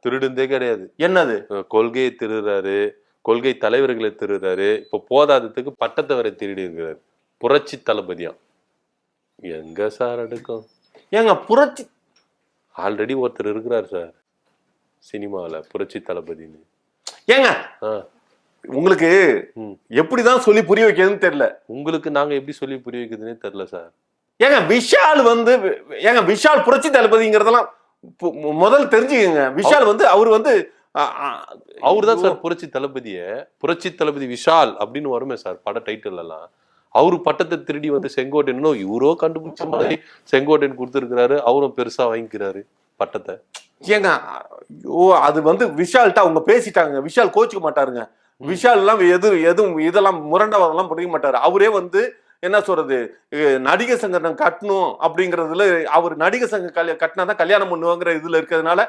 திருடுந்தே கிடையாது. என்னது? கொள்கையை திருடுறாரு, கொள்கை தலைவர்களை திருடுறாரு. இப்ப போதாததுக்கு பட்டத்தை வரை திருடி இருக்கிறாரு. புரட்சி தளபதியா எங்க சார் அடுக்கும்? ஏங்க புரட்சி ஆல்ரெடி ஒருத்தர் இருக்கிறார் சார் சினிமாவில் புரட்சி தளபதினு. ஏங்க உங்களுக்கு எப்படிதான் சொல்லி புரிய வைக்கிறதுன்னு தெரியல. உங்களுக்கு நாங்க எப்படி சொல்லி புரிய வைக்கிறதுனே தெரியல சார். ஏங்க விஷால் ஏங்க விஷால் புரட்சி தளபதிங்கிறதெல்லாம் முதல் தெரிஞ்சுக்கங்க. விஷால் அவரு தான் சார் புரட்சி தளபதிய. புரட்சி தளபதி விஷால் அப்படின்னு வருமே சார் பட டைட்டில் எல்லாம். அவரு பட்டத்தை திருடி செங்கோட்டையனோ இவரோ கண்டுபிடிச்ச மாதிரி செங்கோட்டையன் கொடுத்துருக்கிறாரு. அவரும் பெருசா வாங்கிக்கிறாரு பட்டத்தை. ஏங்க அது விஷால்கிட்ட அவங்க பேசிட்டாங்க. விஷால் கோச்சுக்க மாட்டாருங்க. விஷால் எல்லாம் எதுவும் இதெல்லாம் முரண்டவாதெல்லாம் பண்ணிக்க மாட்டாரு. அவரே என்ன சொல்றது, நடிகர் சங்கம் கட்டணும் அப்படிங்கறதுல அவர் நடிகர் சங்கம் கட்டினாதான் கல்யாணம் பண்ணுவாங்கிற இதுல இருக்கிறதுனால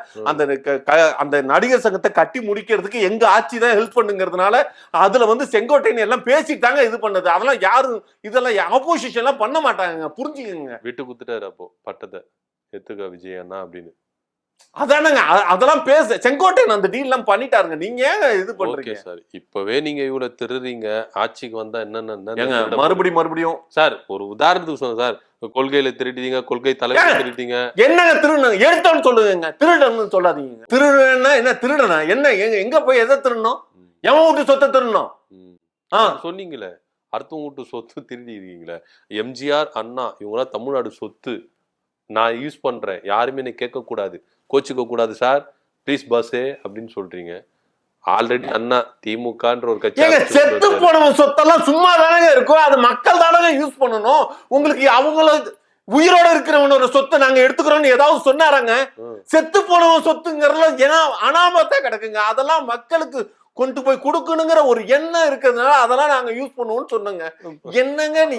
அந்த நடிகர் சங்கத்தை கட்டி முடிக்கிறதுக்கு எங்க ஆட்சி தான் ஹெல்ப் பண்ணுங்கிறதுனால அதுல செங்கோட்டையன் எல்லாம் பேசிட்டாங்க. இது பண்ணது அதெல்லாம் யாரும் இதெல்லாம் ஆப்போசிஷன் எல்லாம் பண்ண மாட்டாங்க. புரிஞ்சுக்கங்க. விட்டு குத்துட்டாரு அப்போ பட்டத்தை எத்துக்க விஜய் அண்ணா அப்படின்னு. அதானங்க அதெல்லாம் செங்கோட்டையன் அந்த டீல் எல்லாம் பண்ணிட்டாருங்க. நீங்க இது பண்றீங்க சார். இப்பவே நீங்க இவ்வளவு திருறீங்க. ஆட்சிக்கு வந்தா என்னென்ன மறுபடியும் சார் ஒரு உதாரணத்துக்கு சொன்ன சார். கொள்கையில திருட்டீங்க, கொள்கை தலைவர் திருட்டீங்க. என்னங்க திருடணும் எடுத்தோன்னு சொல்லுங்க. திருடன்னு சொல்லாதீங்க. திருடனா என்ன, திருடனா என்ன, எங்க போய் எதை திருடணும்? எவன் வீட்டு சொத்தை திருடணும் சொன்னீங்களே. அடுத்தவங்க வீட்டு சொத்து திருடி இருக்கீங்களே. எம்ஜிஆர் அண்ணா இவங்களாம் தமிழ்நாடு சொத்து. நான் யூஸ் பண்றேன், யாருமே என்னை கேட்க கூடாது, கோச்சிக்க கூடாது சார் ப்ளீஸ் பாஸே அப்படின்னு சொல்றீங்க. ஆல்ரெடி அண்ணா திமுகன்ற ஒரு கட்சி. செத்து போனவன் சொத்தெல்லாம் சும்மா தானங்க இருக்கும். அது மக்கள் தானங்க யூஸ் பண்ணணும். உங்களுக்கு அவங்கள உயிரோட இருக்கிறவனோட சொத்தை நாங்க எடுத்துக்கிறோம்னு ஏதாவது சொன்னாராங்க? செத்து போனவன் சொத்துங்கிறதுல ஏன்னா அனாமத்தா கிடக்குங்க. அதெல்லாம் மக்களுக்கு கொண்டு போய் கொடுக்கணுங்கிற ஒரு எண்ணம் இருக்கிறதுனால அதெல்லாம் நாங்க யூஸ் பண்ணுவோம்னு சொன்னோங்க. என்னங்க நீங்க